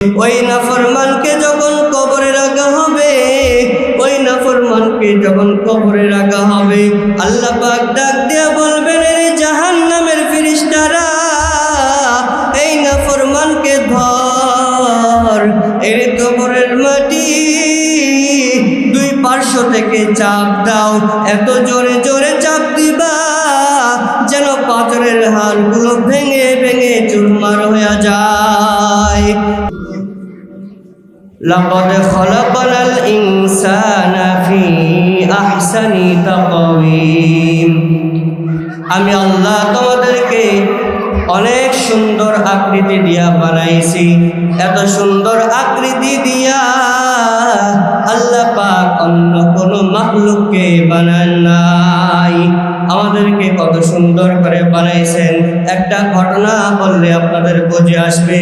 ওই নাফরমানকে যখন কবরে রাখা হবে, ওই নাফরমানকে যখন কবরে রাখা হবে, আল্লাহ পাক ডাক দিয়া বলবেন, এই জাহান্নামের ফেরেশতারা এই নাফরমানকে ধর, এর কবরের মাটি দুই পার্শ্ব থেকে চাপ দাও, এত জোরে জোরে চাপ দিবা যেন পাথরের হাড়গুলো ভেঙে ভেঙে চুরমার হয়ে যায়। লাকাদ খালাকাল ইনসানা ফি আহসানি তাকওয়িম। আমি আল্লাহ তোমাদেরকে অনেক সুন্দর আকৃতি দিয়া বানাইছি। এত সুন্দর আকৃতি দিয়া আল্লাহ পাক অন্য কোনো মাখলুককে বানান নাই। আমাদেরকে কত সুন্দর করে বানাইছেন, একটা ঘটনা বললে আপনাদের বুঝে আসবে।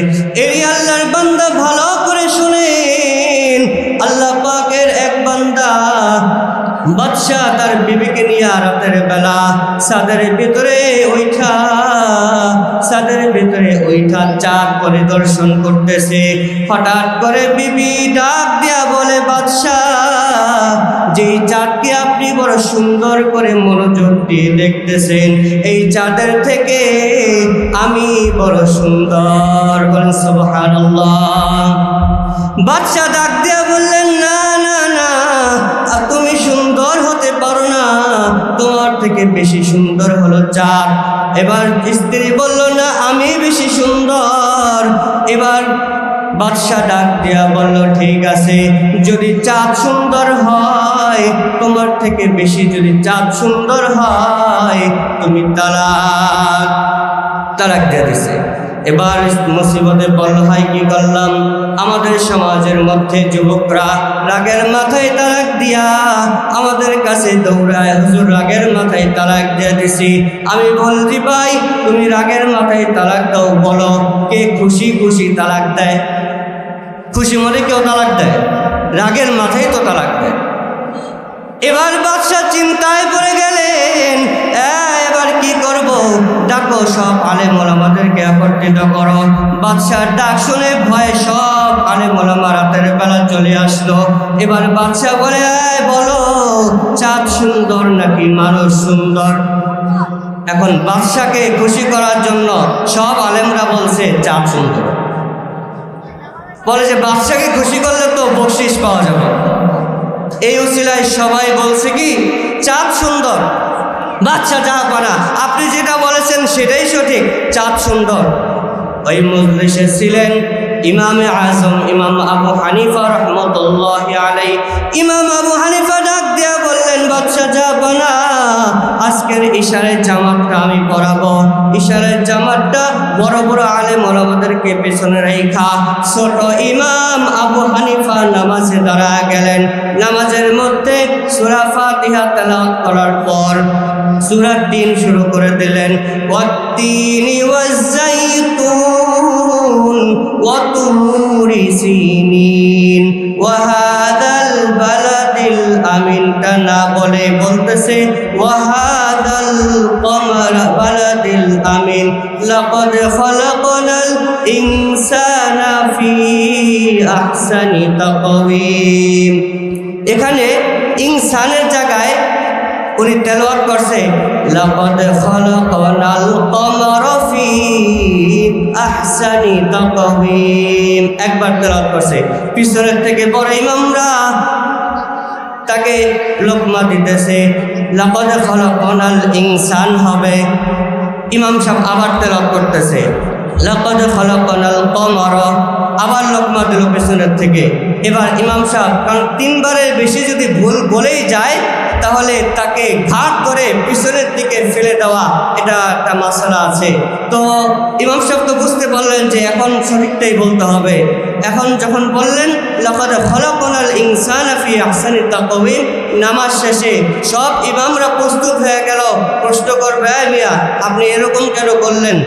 এই আল্লাহর বান্দা ভালো করে শুনেন, আল্লাহ পাকের এক বান্দা বাদশা তার বিবিকে নিয়ে রাতের বেলা ছাদের ভিতরে ওইঠা চাঁদ পরিদর্শন করতেছে। হঠাৎ করে বিবি ডাক দিয়া বলে, বাদশা, যেই চাঁদকে আপনি বড় সুন্দর করে মনোযোগ দিয়ে দেখতেছেন, এই চাঁদের থেকে আমি বড় সুন্দর। বলেন সুবহানাল্লাহ। বাদশা ডাক দিয়া বললেন, না না না, তুমি সুন্দর হতে পারো না, তোমার থেকে বেশি সুন্দর হলো চাঁদ। এবার স্ত্রী বলল, না আমি বেশি সুন্দর। এবার বাদশা ডাক দিয়া বলল, ঠিক আছে, যদি চাঁদ সুন্দর হয়, তোমার থেকে বেশি যদি চাঁদ সুন্দর হয়, তুমি তালাক দিয়ে দিছে। এবার মুসিবতে বলল, হয় কি করলাম? আমাদের সমাজের মধ্যে যুবকরা রাগের মাথায় তালাক দিয়া আমাদের কাছে দৌড়ায়, হুজুর রাগের মাথায় তালাক দিয়ে দিছি। আমি বলছি, ভাই তুমি রাগের মাথায় তালাক দাও, বলো কে খুশি খুশি তালাক দেয়? খুশি মনে কেউ তালাক দেয়? রাগের মাথায় তো তালাক দেয়। এবার বাদশা চিন্তায় পড়ে গেলেন, এবার কি করব? ডাকো সব আলেম ওলামাদেরকে একত্রিত করো। বাদশার ডাক শুনে ভয়ে সব আলেম ওলামা রাতের বেলা চলে আসলো। এবার বাদশা বলে, বলো চাঁদ সুন্দর নাকি মানুষ সুন্দর? এখন বাদশাকে খুশি করার জন্য সব আলেমরা বলছে চাঁদ সুন্দর। বলে যে বাদশাকে খুশি করলে তো বকশিশ পাওয়া যাবে। এই উসিলায় সবাই বলছে কি চাঁদ সুন্দর। বাদশা যা পারা, আপনি যেটা বলেছেন সেটাই সঠিক, চাঁদ সুন্দর। ওই মজলিসে ছিলেন ইমামে আজম ইমাম আবু হানিফা রহমতুল্লাহি আলাইহি। ইমাম আবু হানিফা ডাক দিয়া বললেন, বাদশা যা বানা, আজকের ইশারের জামাতটা আমি পড়াবো। ইশারের জামাতটা বড় বড় আলেম ওলামাদেরকে পেছনে রেখা ছোট ইমাম আবু হানিফা নামাজে দাঁড়া গেলেন। নামাজের মধ্যে সূরা ফাতিহা তেলাওয়াত করার পর সূরা 3 শুরু করে দিলেন। ওয়াত্তিনি ওয়াজ-যাইতুন ওয়া তুরি সিনিন ওয়া হাদাল বালাদিল আমিন। না বলে বলতেছে ওয়া হাদাল কমার বালাদিল আমিন লাকাদ খালাকনাল ইনসানা ফি আহসানি তাকওয়িম। এখানে ইনসানের জায়গায় উনি তেলাওয়াত করছে লাকাদ খালাকনাল কমারা ফি আহসানি তাকওয়িম। একবার তেলাওয়াত করছে, পিছনের থেকে বড় ইমামরা তাকে লোকমা দিতেছে, লাকাদ খালাকনাল ইনসান হবে। ইমাম সাহেব আবার তেলাওয়াত করতেছে লাকাদ খালাকনাল কমারা, আবার লোকমা দিল পিছনের থেকে। এবার ইমাম সাহেব, কারণ 3 বারের বেশি যদি ভুল বলেই যায় তাহলে তাকে ঘাট করে পিছনের দিকে ফেলে দেওয়া, এটা একটা মাসালা আছে। তো ইমাম সাহেব তো বুঝতে পারলেন যে এখন সঠিকটাই বলতে হবে। এখন যখন বললেন লাকাদ খালাকনাল ইনসানা ফি আহসানি তাকওয়িম, নামাজ শেষে সব ইমামরা প্রস্তুত হয়ে গেল, প্রশ্ন করবে, মিয়া আপনি এরকম কেন করলেন?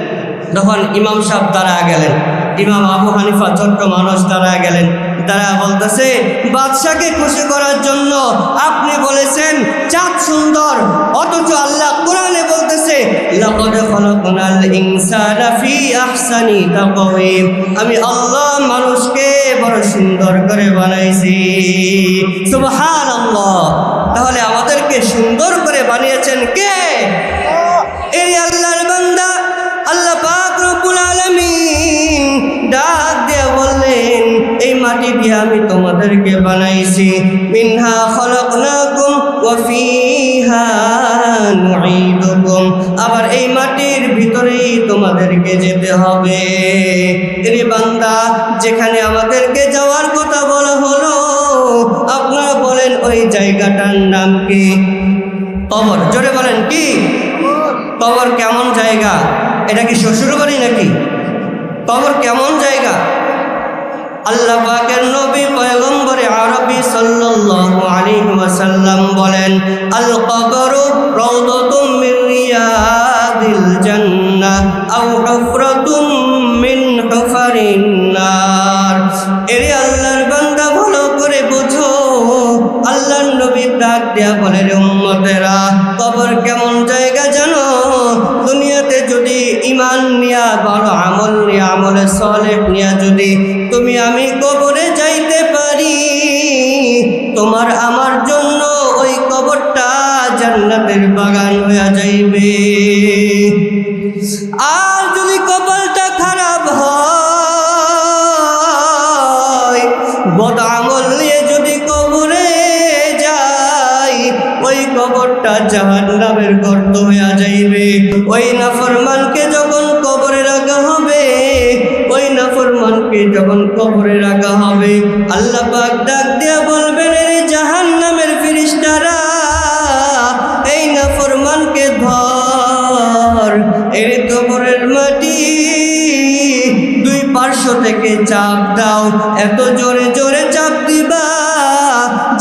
তখন ইমাম সাহেব দাঁড়ায় গেলেন, ইমাম আবু হানিফা ছোট্ট মানুষ দাঁড়ায় গেলেন। তারা বলতেছে, বাদশাকে খুশি করার জন্য আপনি বলেছেন চাঁদ সুন্দর, অথচ আল্লাহ কোরআনে বলতেছে লাকাদ খালাকনাল ইনসানা ফি আহসানি তাকওয়িম, আমি আল্লাহ মানুষকে বড় সুন্দর করে বানাইছি। সুবহানাল্লাহ। তাহলে আমাদেরকে সুন্দর করে বানিয়েছেন কে? এই আল্লাহর বান্দা আল্লাহ পাক রব্বুল আলামিন ডাক দিয়ে বললেন, এই মাটি দিয়ে আমি তোমাদেরকে বানাইছি। মিনহা খালাকনাকুম ওয়া ফিহা নুঈদুকুম, আবার এই মাটির ভিতরেই তোমাদেরকে যেতে হবে। এই বান্দা, যেখানে আমাদেরকে যাওয়ার কথা বলা হলো, আপনারা বলেন ওই জায়গাটার নাম কি? কবর। জোরে বলেন কি? কবর কেমন জায়গা? এটা কি শ্বশুর বাড়ি নাকি? কবর কেমন জায়গা? আল্লাহ পাকের নবী পয়গম্বরে আরবি সাল্লাল্লাহু আলাইহি ওয়াসাল্লাম বলেন, আল কবরু রাউদাতুম মিন রিয়াদিল জান্নাহ আও হুফরাতুম মিন হুফারিন নার। এরে আল্লাহর বান্দা, ভালো করে বুঝো। আল্লাহর নবী ডাক দেয়া বলে, রে উম্মতেরা, কবর কেমন জায়গা জানো? দুনিয়াতে যদি ঈমান নিয়া, ভালো আমল নিয়া, আমলে সালেহ নিয়া যদি তুমি আমি কবরে যাইতে পারি, তোমার আমার জন্য ওই কবরটা জান্নাতের বাগান হয়ে যাইবে। আর যদি কপালটা খারাপ হয়, বদ আমল নিয়ে যদি কবরে যাই, ওই কবরটা জাহান্নামের গর্ত হয়ে যাইবে। ওই নাফরমানকে যখন কবরে রাখা হবে, ওই নাফরমানকে যখন কবরে রাখা হবে, আল্লাহ পাক ডাক দিয়া বলবেন, এই জাহান্নামের ফেরেশতারা, এই নাফরমানকে ধর। এই কবরের মাটি দুই পার্শ্ব থেকে চাপ দাও, এত জোরে জোরে চাপ দিবা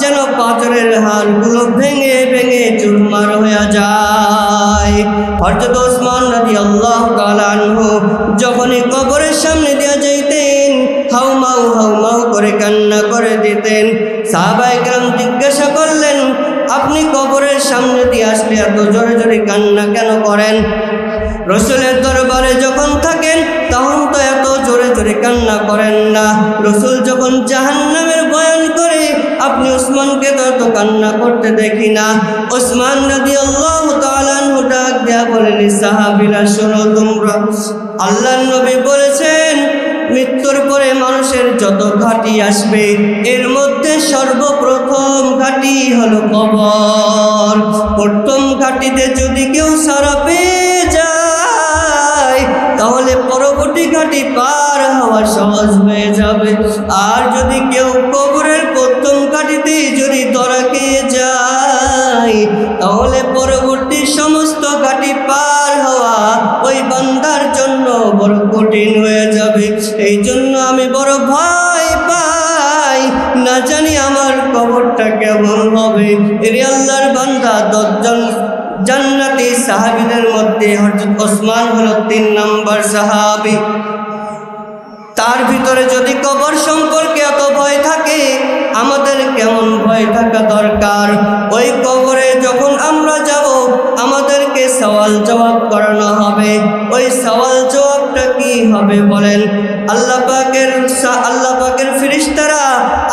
যেন পাথরের হাড়গুলো ভেঙে ভেঙে চুরমার হয়ে যায়। হযরত ওসমান রাদিয়াল্লাহু তাআলা আনহু যখনই কবরের সামনে দিয়ে যাইতেন, হাউমাউ করে কান্না করে দিতেন। সাহাবায়ে কেরাম জিজ্ঞাসা করলেন, আপনি কবরের সামনে দিয়ে আসলে এত জোরে জোরে কান্না কেন করেন? রসুলের দরবারে যখন থাকেন তখন তো এত জোরে জোরে কান্না করেন না। রসুল যখন জাহান্নামের বয়ান করে, আপনি ওসমানকে তো কান্না করতে দেখি না। ওসমান রাদিয়াল্লাহু তাআলা আনহু ডাক দেয়া বলেন, সাহাবীরা শোনো তোমরা, আল্লাহর নবী বলেছেন, মৃত্যুর পরে মানুষের যত ঘাটি আসবে, এর মধ্যে সর্বপ্রথম ঘাটি হলো কবর। প্রথম ঘাটিতে যদি কেউ সারা পেয়ে যায়, তাহলে পরবর্তী ঘাটি পার হওয়া সহজ হয়ে যাবে। আর যদি কেউ কবরের প্রথম ঘাটিতে যদি ধরা খেয়ে যায়, তাহলে পরবর্তী সমস্ত ঘাটি পার হওয়া ওই বান্দার জন্য বড় কঠিন হয়ে যাবে। এই জন্য আমি বড় ভয় পাই, না জানি আমার কবরটা কেমন হবে। এর আল্লাহর বান্দা 10 জন জান্নাতি সাহাবীদের মধ্যে হযরত ওসমান হলো 3 নম্বর সাহাবী। তার ভিতরে যদি কবর সম্পর্কে এত ভয় থাকে, আমাদের কেমন ভয় থাকা দরকার? ওই কবরে যখন আমরা যাব, আমাদেরকে সওয়াল জবাব করানো হবে। ওই সওয়াল জবাবটা কি হবে বলেন? আল্লাহ পাকের ফেরেশতারা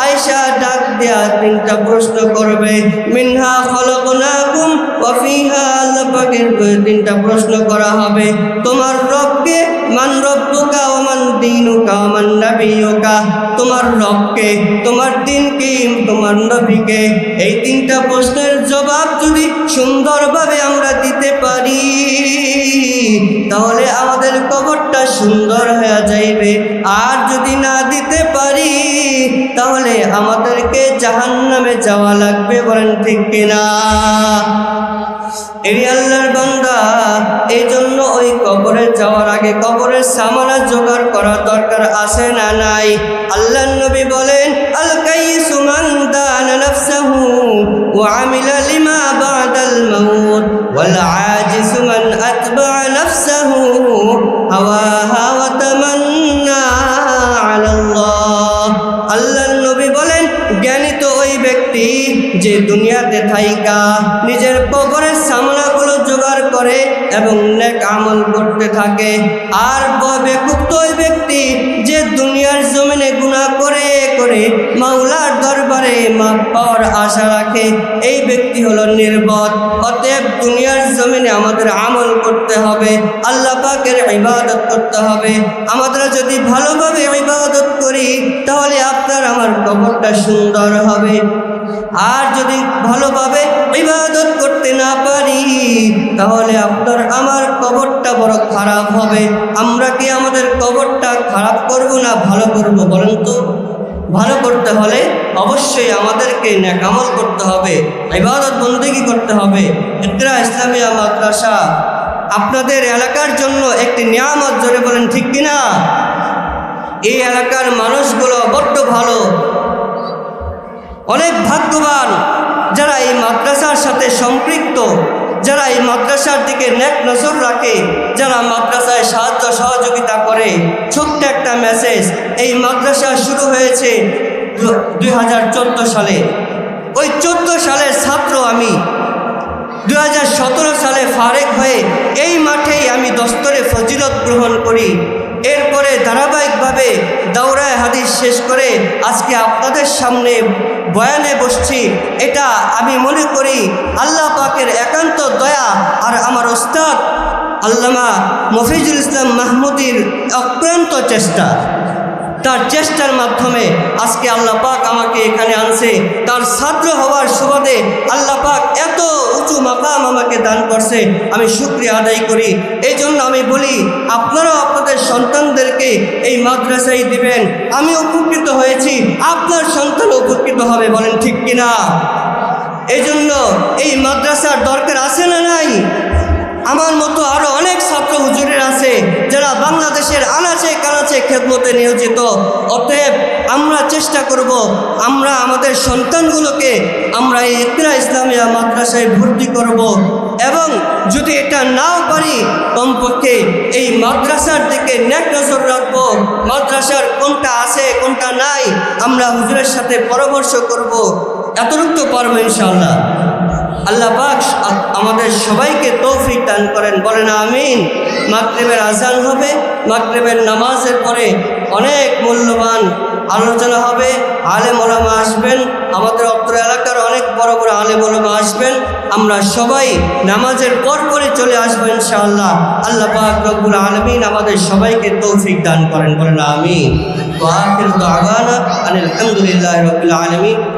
আয়েশা ডাক দেয়া 3টা প্রশ্ন করবে। মিনহা খালাকনাকুম ওয়া ফিহা, আল্লাহ পাকের 3টা প্রশ্ন করা হবে। তোমার রবকে, মান রব্বুকা ওয়া মান দীনুকা ওয়া মান নাবিয়ুকা, তোমার রবকে, তোমার দিন কি, তোমার নবীকে। এই 3টা প্রশ্নের জবাব যদি সুন্দরভাবে আমরা দিতে পারি, তাহলে আমাদের কবরটা সুন্দর হয়ে যাইবে। আর যদি না দিতে পারি, তাহলে আমাদেরকে জাহান্নামে যাওয়া লাগবে। বলেন ঠিক কিনা? এই আল্লাহর বান্দা, এই জন্য ওই কবরে যাওয়ার আগে কবরের সামানা জোগাড় করা দরকার আছে না নাই? আল্লাহর নবী বলেন, আল কাইসু মান দানা নাফসাহু ওয়া আমিলা লিমা বাদাল মাউত ওয়াল আজিসু মান আতবা নাফসাহু হাওয়াহা ওয়া তামান্না আলাল্লাহ। আল্লাহর নবী বলেন, জ্ঞানী তো ওই ব্যক্তি যে দুনিয়াতে থাইকা নিজের কবরের সামানাগুলো জোগাড় করে এবং নেক আমল করতে থাকে। আর বেকুফ ওই ব্যক্তি যে দুনিয়ার জমিনে গুনাহ করে করে মাওলার দরবারে মাফ পাওয়ার আশা রাখে, এই ব্যক্তি হলো নির্বোধ। অতএব দুনিয়ার জমিনে আমাদের আমল করতে হবে, আল্লাহ পাকের ইবাদত করতে হবে। আমরা যদি ভালোভাবে ইবাদত করি তাহলে আপনার আমার কবরটা সুন্দর হবে। আর যদি ভালোভাবে ইবাদত করতে না পারি তাহলে আপনার আমার কবরটা বড় খারাপ হবে। আমরা কি আমাদের কবরটা খারাপ করব না ভালো করব বলেন তো? ভালো করতে হলে অবশ্যই আমাদেরকে নেক আমল করতে হবে, ইবাদত বন্দেগী করতে হবে। ইকরা ইসলামিয়া মাদ্রাসা আপনাদের এলাকার জন্য একটি নিয়ামত, জোরে বলেন ঠিক কিনা? এই এলাকার মানুষগুলো বড্ড ভালো, অনেক ভাগ্যবান যারা এই মাদ্রাসার সাথে সম্পৃক্ত, যারা এই মাদ্রাসার দিকে নেক নজর রাখে, যারা মাদ্রাসায় সাহায্য সহযোগিতা করে। ছোট্ট একটা মেসেজ, এই মাদ্রাসা শুরু হয়েছে 2014 সালে। ওই 14 সালের ছাত্র আমি। 2017 সালে ফারেক হয়ে এই মাঠেই আমি দস্তরে ফজিলত গ্রহণ করি। এরপরে ধারাবাহিকভাবে দাওরায়ে হাদিস শেষ করে আজকে আপনাদের সামনে বয়ানে বসছি। এটা আমি মনে করি আল্লাহ পাকের একান্ত দয়া আর আমার ওস্তাদ আল্লামা মফিজুল ইসলাম মাহমুদীর অক্লান্ত চেষ্টা। তার চেষ্টার মাধ্যমে আজকে আল্লাহ পাক আমাকে এখানে আনছে। তার ছাত্র হওয়ার সুবাদে আল্লাহ পাক এত উঁচু মাকাম আমাকে দান করছে, আমি শুকরিয়া আদায় করি। এই জন্য আমি বলি আপনারাও আপনাদের সন্তানদেরকে এই মাদ্রাসায় দিবেন। আমি উপকৃত হয়েছি, আপনার সন্তান উপকৃত হবে, বলেন ঠিক কিনা? এই জন্য এই মাদ্রাসার দরকার আছে না নাই? আমার মতো আরো অনেক ছাত্র হুজুরের আছে যারা বাংলাদেশের আনাচে কানাচে খেদমতে নিয়োজিত। অতএব আমরা চেষ্টা করব আমরা আমাদের সন্তানগুলোকে আমরা এই ইকরা ইসলামিয়া মাদ্রাসায় ভর্তি করব, এবং যদি এটা নাও পারি কমপক্ষে এই মাদ্রাসার দিকে নেক নজর রাখবো। মাদ্রাসার কোনটা আছে কোনটা নাই আমরা হুজুরের সাথে পরামর্শ করব, এতটুকু তো পারবো ইনশাআল্লাহ। আল্লাহ পাক আমাদের সবাইকে তৌফিক দান করেন, বলেন আমিন। মাগরিবের আজান হবে, মাগরিবের নামাজের পরে অনেক মূল্যবান আলোচনা হবে, আলেম ওলামা আসবেন, আমাদের অত্র এলাকার অনেক বড় বড় আলেম ওলামা আসবেন। আমরা সবাই নামাজের পরপরই চলে আসবো ইনশাআল্লাহ। আল্লাহ পাক রব্বুল আলামিন আমাদের সবাইকে তৌফিক দান করেন, বলেন আমিন। ওয়া আখিরু দাওয়ানা আনিল হামদুলিল্লাহি রাব্বিল আলামিন।